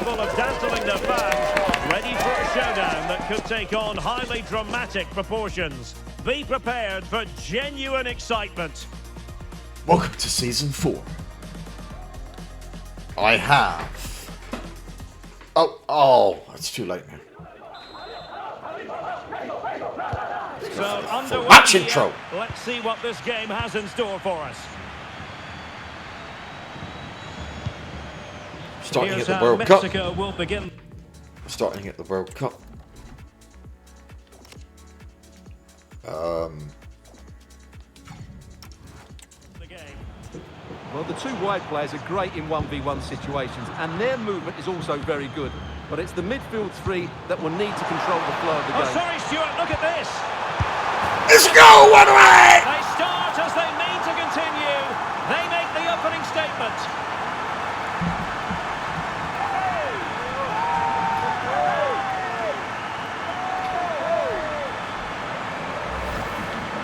capable of dazzling their fans, ready for a showdown that could take on highly dramatic proportions. Be prepared for genuine excitement. Welcome to Season 4. I have... Oh, it's too late now. So, underway match here. intro. Let's see what this game has in store for us. Starting Here's at the how World Mexico Cup. will begin. Starting at the World Cup. The game. Well, the two wide players are great in 1v1 situations, and their movement is also very good. But it's the midfield three that will need to control the flow of the game. Oh, sorry, Stuart, look at this. Let's go, one away! They start as they mean to continue. They make the opening statement.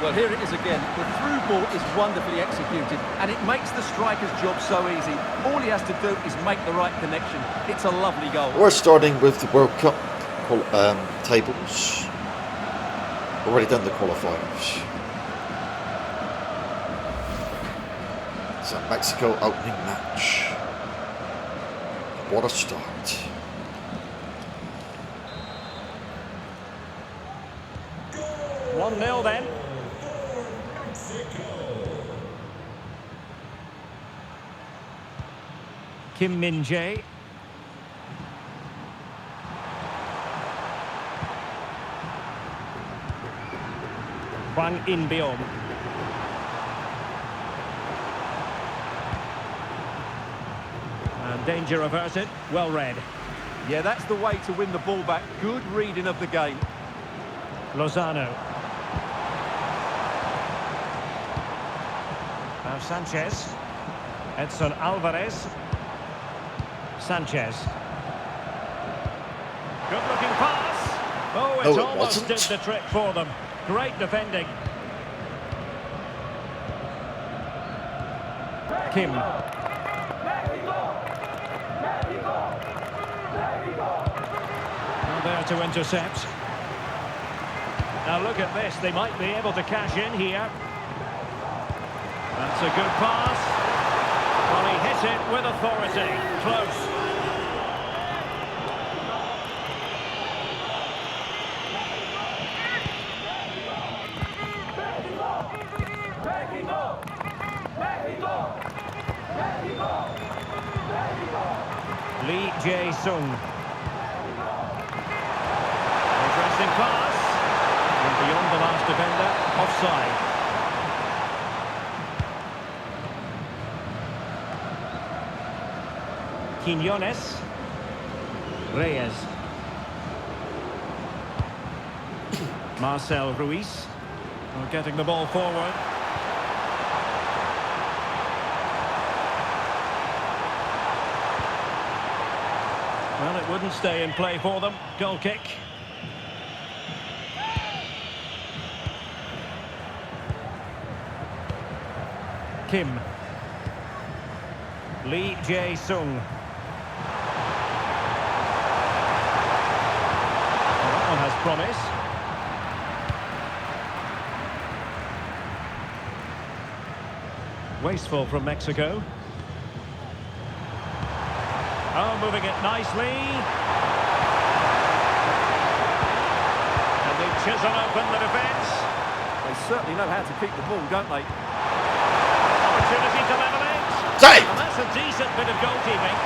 Well, here it is again. The through ball is wonderfully executed, and it makes the striker's job so easy. All he has to do is make the right connection. It's a lovely goal. We're starting with the World Cup tables. Already done the qualifiers. So Mexico opening match. What a start. One 0 then. Kim Min-jae. Hwang In-beom. And danger averted. Well read. Yeah, that's the way to win the ball back. Good reading of the game. Lozano. Now Sanchez. Edson Alvarez. Sanchez. Good looking pass. Oh, it almost did the trick for them. Great defending. Kim. Now there to intercept. Now look at this. They might be able to cash in here. That's a good pass. Well, he hit it with authority. Close. Lee Jae-sung. Interesting pass. And beyond the last defender, offside. Quiñones. Reyes. Marcel Ruiz. Getting the ball forward. Well, it wouldn't stay in play for them. Goal kick. Kim. Lee Jae-sung. Well, that one has promise. Wasteful from Mexico. Oh, moving it nicely. And they chisel open the defence. They certainly know how to keep the ball, don't they? Opportunity to level it. Save! And that's a decent bit of goalkeeping.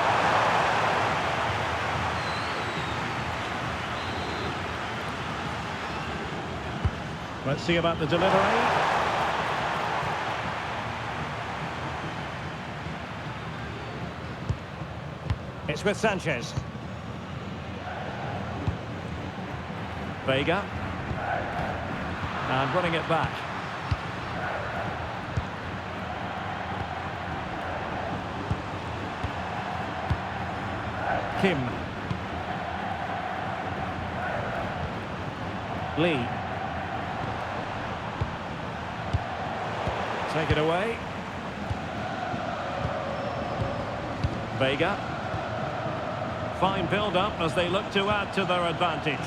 Let's see about the delivery. It's with Sanchez. Vega. And running it back. Kim. Lee. Take it away. Vega. Fine build-up as they look to add to their advantage.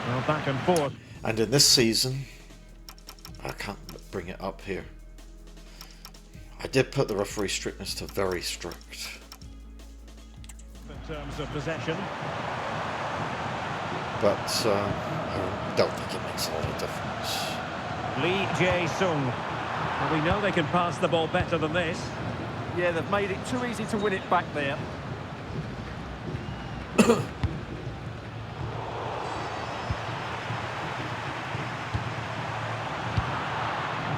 Well, back and forth. And in this season, I can't bring it up here. I did put the referee strictness to very strict. In terms of possession. But I don't think it makes a lot of difference. Lee Jae-sung. Well, we know they can pass the ball better than this. Yeah, they've made it too easy to win it back there.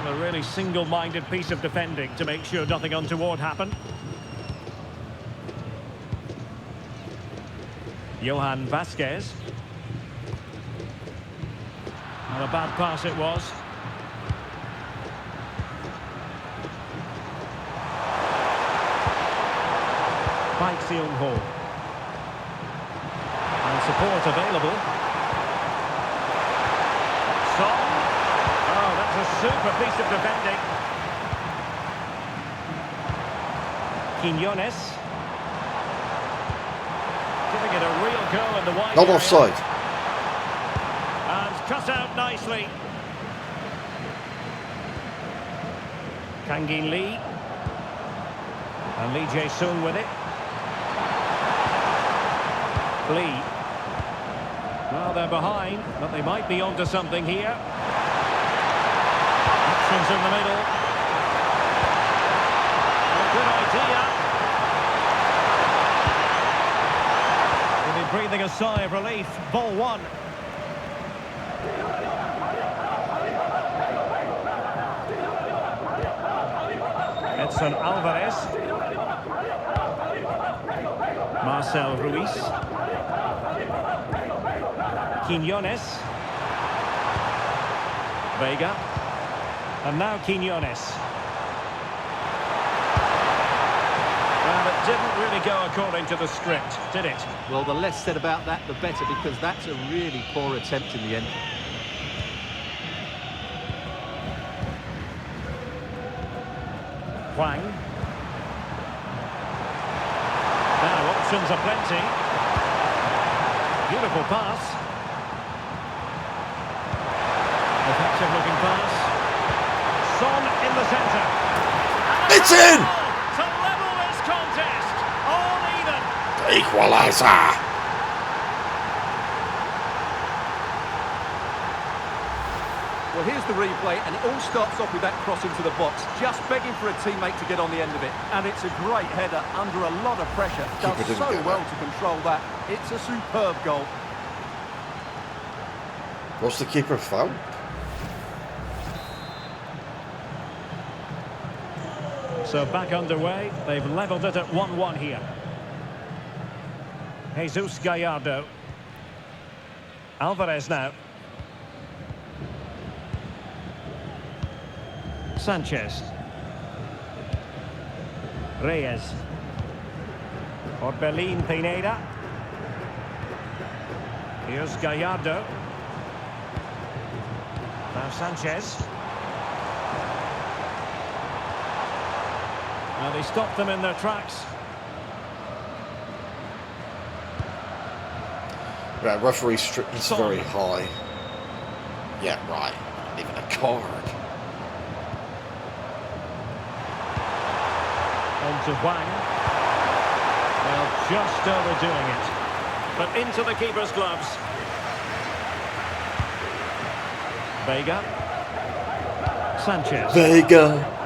A really single-minded piece of defending to make sure nothing untoward happened. Johan Vasquez. Not a bad pass it was. Park Seung-ho. And support available. Son. Oh, that's a super piece of defending. Quinones. Giving it a real go in the wide Not area. offside. And cut out nicely. Kangin Lee. And Lee Jae-sung with it. Lee. Well, they're behind, but they might be onto something here. Options in the middle. A good idea. Will be breathing a sigh of relief. Ball one. Edson Alvarez. Marcel Ruiz. Quinones. Vega. And now Quinones. And it didn't really go according to the script, did it? Well, the less said about that, the better, because that's a really poor attempt in the end. Hwang. Now options are plenty. Beautiful pass. Effective looking pass. Son in the centre. It's in! To level this contest. All even. Equaliser! Well, here's the replay, and it all starts off with that cross into the box, just begging for a teammate to get on the end of it. And it's a great header under a lot of pressure. Keeper Does didn't so get well that. to control that. It's a superb goal. Was the keeper fouled? So back underway. They've levelled it at 1-1 here. Jesus Gallardo. Alvarez now. Sanchez. Reyes. Orbelin Pineda. Here's Gallardo. Now Sanchez. Now they stopped them in their tracks. Right, referee strictness very high. Yeah, right. Not even a card. On to Hwang. Well, just overdoing it. But into the keeper's gloves. Vega. Sanchez. Vega.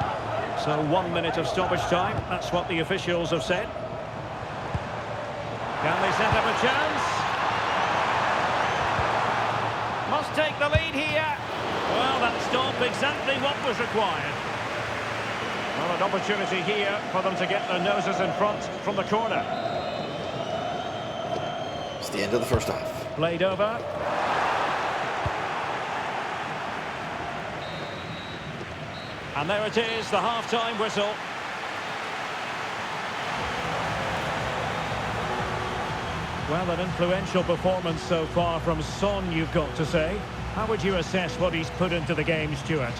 So 1 minute of stoppage time. That's what the officials have said. Can they set up a chance? Must take the lead here. Well, that stopped exactly what was required. Well, an opportunity here for them to get their noses in front from the corner. It's the end of the first half. Played over. And there it is, the half-time whistle. Well, an influential performance so far from Son, you've got to say. How would you assess what he's put into the game, Stuart?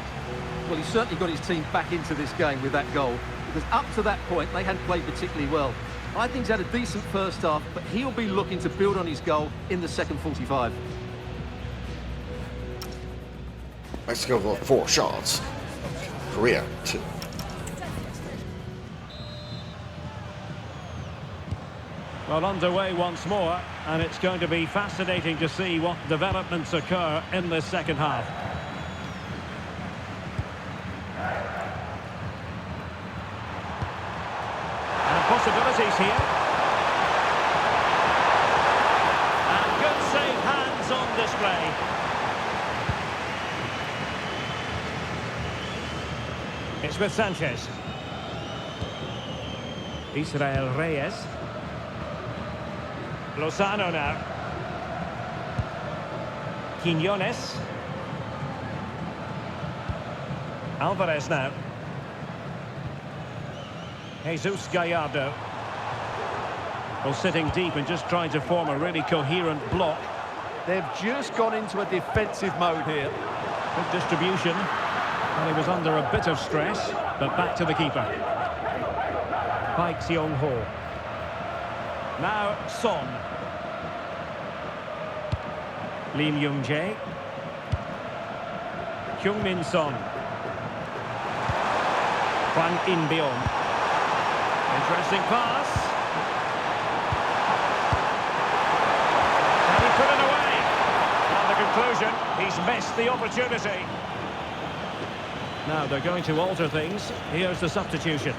Well, he's certainly got his team back into this game with that goal. because up to that point they hadn't played particularly well. I think he's had a decent first half, but he'll be looking to build on his goal in the second 45. Mexico got 4 shots. Korea 2. Well, underway once more, and it's going to be fascinating to see what developments occur in this second half. And possibilities here. And good safe hands on display. It's with Sanchez. Israel Reyes. Lozano now. Quiñones. Alvarez now. Jesus Gallardo. Well, sitting deep and just trying to form a really coherent block. They've just gone into a defensive mode here. Good distribution. And he was under a bit of stress, but back to the keeper. Park Seong-ho. Now Son. Lim Young-jae. Heung-min Son. Hwang In-beom. Interesting pass. And he put it away. And the conclusion, he's missed the opportunity. Now they're going to alter things. Here's the substitution.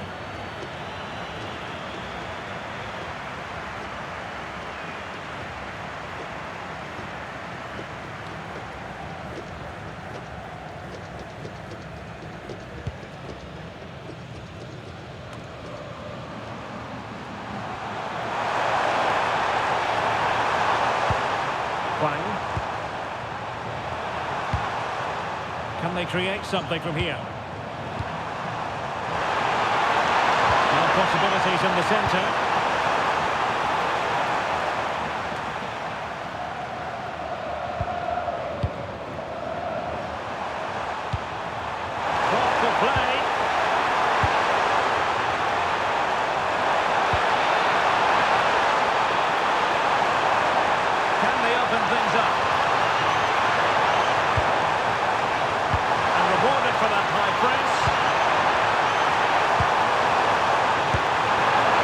Can they create something from here? Now possibilities in the centre. Thoughtful play. Can they open things up? For that high press.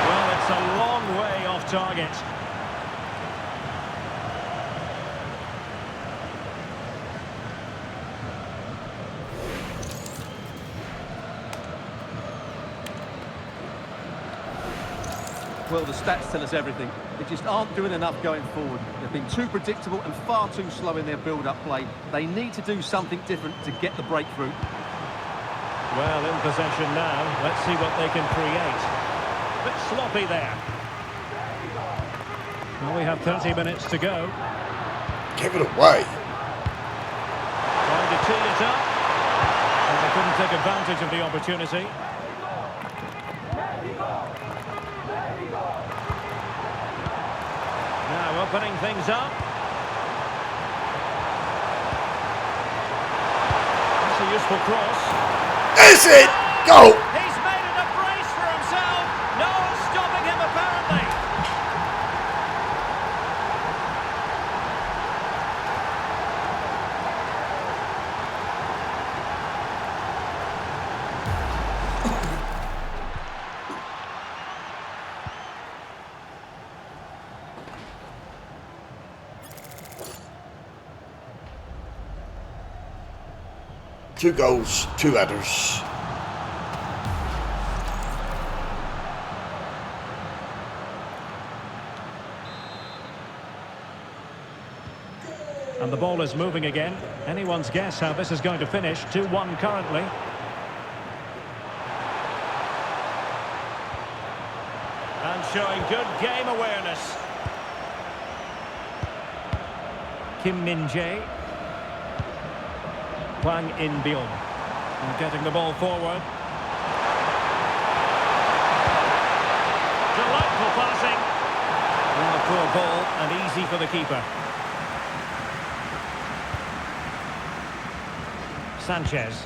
Well, it's a long way off target. Well, the stats tell us everything. They just aren't doing enough going forward. They've been too predictable and far too slow in their build-up play. They need to do something different to get the breakthrough. Well, in possession now. Let's see what they can create. Bit sloppy there. Well, we have 30 minutes to go. Give it away. Trying to tee it up. And they couldn't take advantage of the opportunity. Now opening things up. That's a useful cross. Is it? Go! He's made it a brace for himself. No one's stopping him, apparently. Two goals, 2 headers. And the ball is moving again. Anyone's guess how this is going to finish. 2-1 currently. And showing good game awareness. Kim Min-jae. Hwang In-beom. And getting the ball forward. Delightful passing. And a poor ball and easy for the keeper. Sanchez.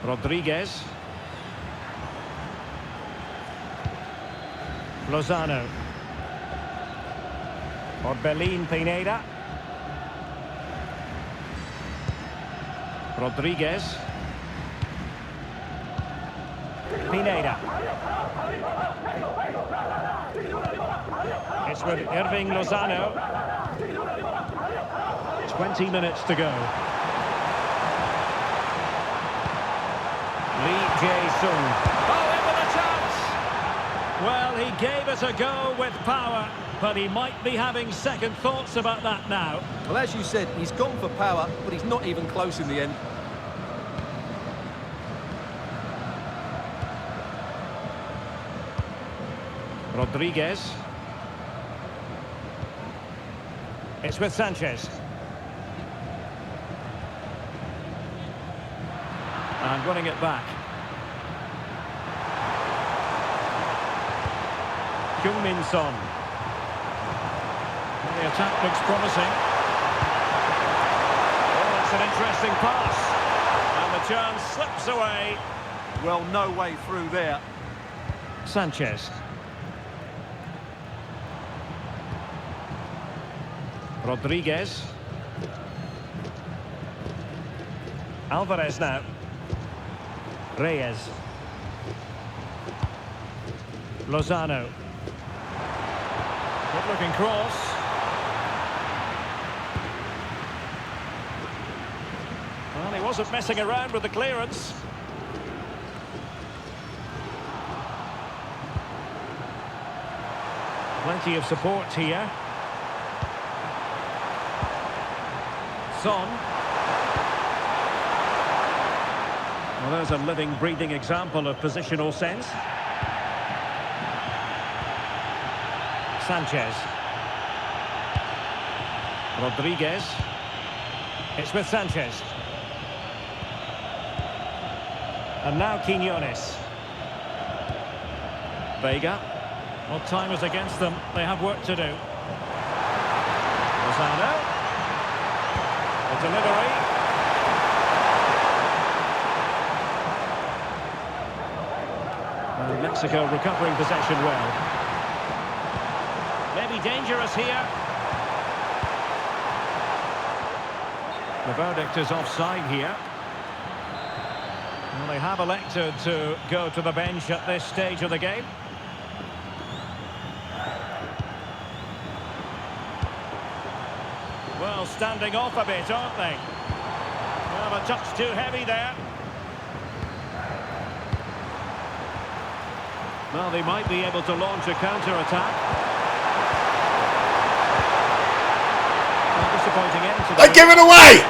Rodriguez. Lozano. Orbelin Pineda. Rodriguez. Pineda. It's with Irving Lozano. 20 minutes to go. Lee Jae-sung. Oh, in with a chance! Well, he gave it a go with power, but he might be having second thoughts about that now. Well, as you said, he's gone for power, but he's not even close in the end. Rodriguez. It's with Sanchez. And winning it back. Kyung-min Son. Well, the attack looks promising. Oh, that's an interesting pass. And the chance slips away. Well, no way through there. Sanchez. Rodriguez. Alvarez now. Reyes. Lozano. Good looking cross. Well, he wasn't messing around with the clearance. Plenty of support here. Son. Well, there's a living, breathing example of positional sense. Sanchez. Rodriguez. It's with Sanchez. And now Quiñones. Vega. Well, time is against them. They have work to do. Lozano. The delivery. And Mexico recovering possession well. Maybe dangerous here. The verdict is offside here. Well, they have elected to go to the bench at this stage of the game. Well, standing off a bit, aren't they? Well, a touch too heavy there. Well, they might be able to launch a counter-attack. Disappointing end to the... They give it away!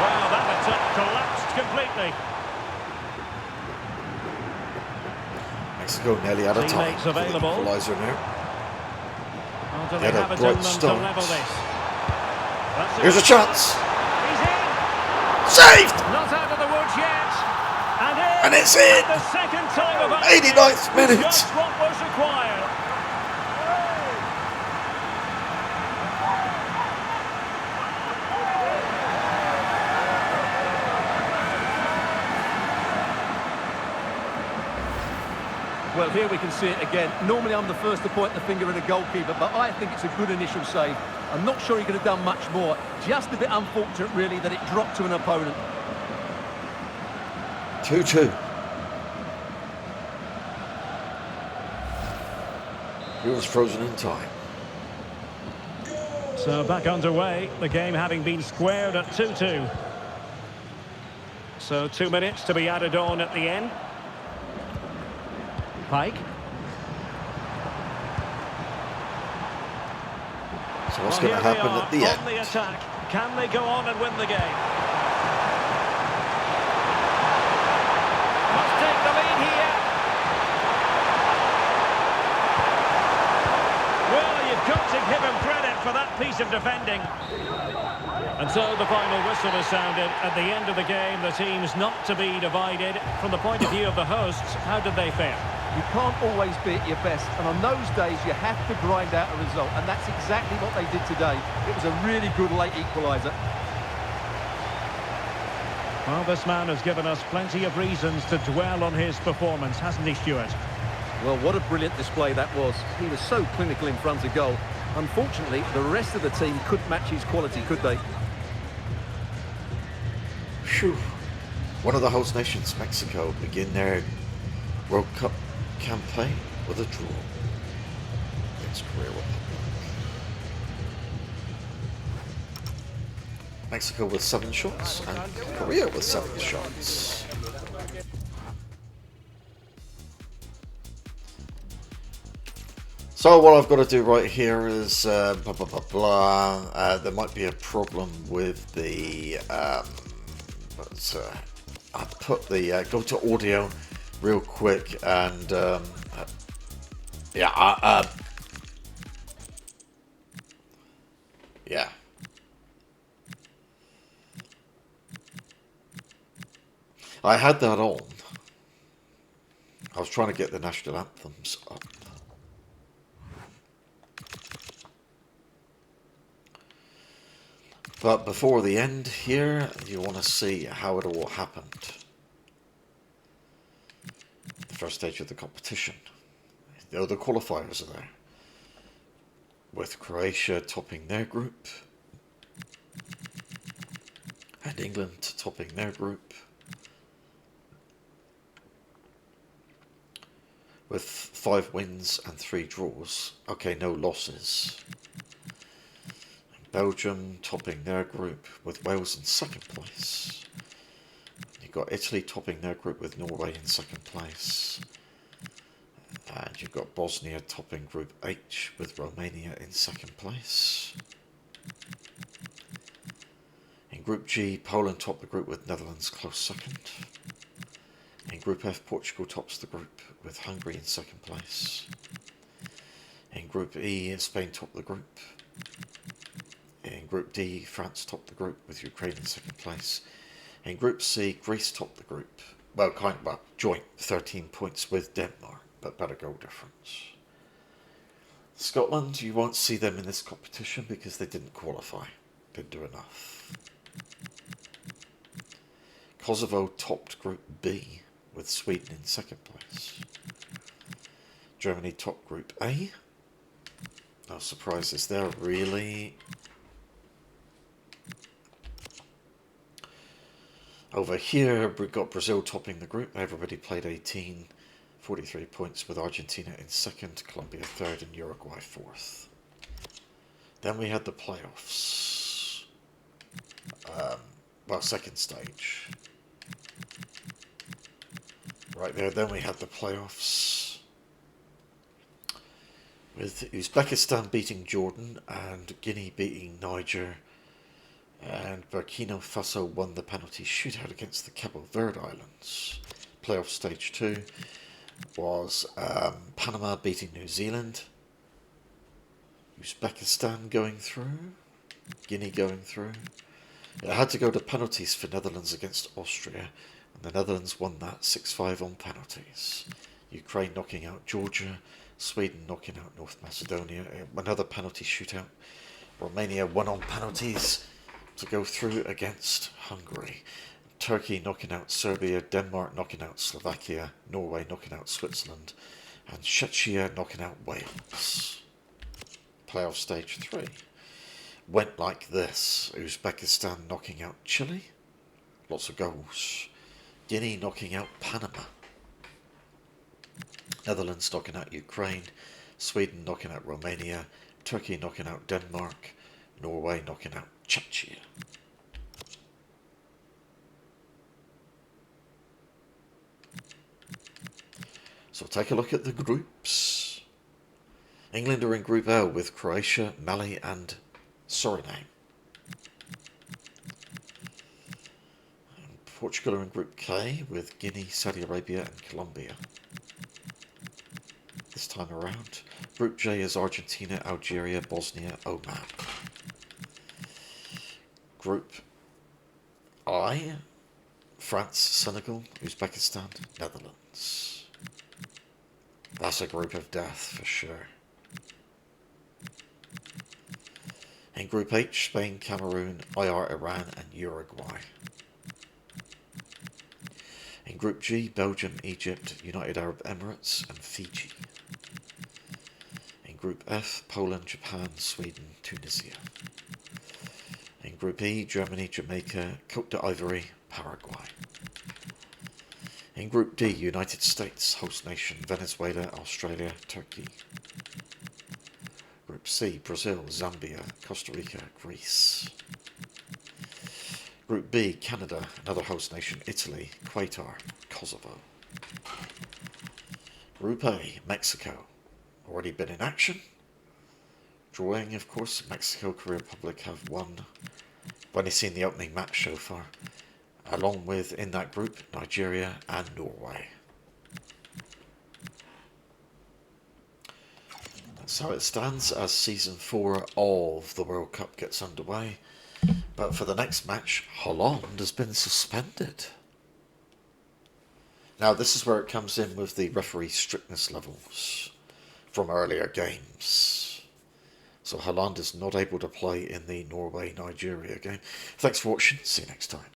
Well, that attack collapsed completely. Mexico nearly out of time. Teammates available. Equaliser now. Well, do They they had have a it bright in them to start. level this? That's Here's a chance. He's in! Saved! Not out of the woods yet. And in! And it's in! The second time of 89th minute. Just what was required. Well, here we can see it again. Normally I'm the first to point the finger at a goalkeeper, but I think it's a good initial save. I'm not sure he could have done much more. Just a bit unfortunate, really, that it dropped to an opponent. 2-2. He was frozen in time. So back underway, the game having been squared at 2-2. So 2 minutes to be added on at the end. Pike. So what's going to happen at the end? On the attack. Can they go on and win the game? Must take the lead here. Well, you've got to give him credit for that piece of defending. And so the final whistle is sounded. At the end of the game, the team's not to be divided. From the point of view of the hosts, how did they fare? You can't always be at your best, and on those days you have to grind out a result, and that's exactly what they did today. It was a really good late equaliser. Well, this man has given us plenty of reasons to dwell on his performance, hasn't he, Stuart? Well, what a brilliant display that was. He was so clinical in front of goal. Unfortunately, the rest of the team couldn't match his quality, could they? Phew. One of the host nations, Mexico, begin their World Cup campaign with a draw against Korea Republic. Mexico with 7 shots and Korea with 7 shots. So what I've got to do right here is blah blah blah blah. There might be a problem with the. I put the go to audio real quick and yeah. Yeah. I had that on. I was trying to get the national anthems up. But before the end here, you want to see how it all happened. The first stage of the competition. The other qualifiers are there. With Croatia topping their group. And England topping their group. With 5 wins and 3 draws. Okay, no losses. Belgium topping their group with Wales in 2nd place. You've got Italy topping their group with Norway in 2nd place. And you've got Bosnia topping Group H with Romania in 2nd place. In Group G, Poland top the group with Netherlands close 2nd. In Group F, Portugal tops the group with Hungary in 2nd place. In Group E, Spain top the group. In Group D, France topped the group with Ukraine in 2nd place. In Group C, Greece topped the group. Well, joint 13 points with Denmark, but better goal difference. Scotland, you won't see them in this competition because they didn't qualify. Didn't do enough. Kosovo topped Group B with Sweden in 2nd place. Germany topped Group A. No surprises there, really. Over here, we've got Brazil topping the group. Everybody played 18, 43 points with Argentina in 2nd, Colombia 3rd, and Uruguay 4th. Then we had the playoffs. Well, 2nd stage. Right there, then we had the playoffs. With Uzbekistan beating Jordan and Guinea beating Niger. And Burkina Faso won the penalty shootout against the Cabo Verde Islands. Playoff stage 2 was Panama beating New Zealand. Uzbekistan going through. Guinea going through. It had to go to penalties for Netherlands against Austria. And the Netherlands won that 6-5 on penalties. Ukraine knocking out Georgia. Sweden knocking out North Macedonia. Another penalty shootout. Romania won on penalties to go through against Hungary. Turkey knocking out Serbia, Denmark knocking out Slovakia, Norway knocking out Switzerland, and Czechia knocking out Wales. Playoff stage 3 went like this. Uzbekistan knocking out Chile, lots of goals. Guinea knocking out Panama. Netherlands knocking out Ukraine, Sweden knocking out Romania, Turkey knocking out Denmark, Norway knocking out Czechia. So take a look at the groups. England are in Group L with Croatia, Mali and Suriname. And Portugal are in Group K with Guinea, Saudi Arabia and Colombia. This time around. Group J is Argentina, Algeria, Bosnia, Oman. Group I, France, Senegal, Uzbekistan, Netherlands. That's a group of death for sure. In Group H, Spain, Cameroon, IR, Iran and Uruguay. Group G, Belgium, Egypt, United Arab Emirates and Fiji. In Group F, Poland, Japan, Sweden, Tunisia. In Group E, Germany, Jamaica, Côte d'Ivoire, Paraguay. In Group D, United States, host nation, Venezuela, Australia, Turkey. Group C, Brazil, Zambia, Costa Rica, Greece. Group B, Canada, another host nation, Italy, Qatar, Kosovo. Group A, Mexico, already been in action. Drawing, of course, Mexico, Korea Republic have won. I've only seen the opening match so far. Along with, in that group, Nigeria and Norway. That's how it stands as Season 4 of the World Cup gets underway. But for the next match, Holland has been suspended. Now, this is where it comes in with the referee strictness levels from earlier games. So Holland is not able to play in the Norway-Nigeria game. Thanks for watching. See you next time.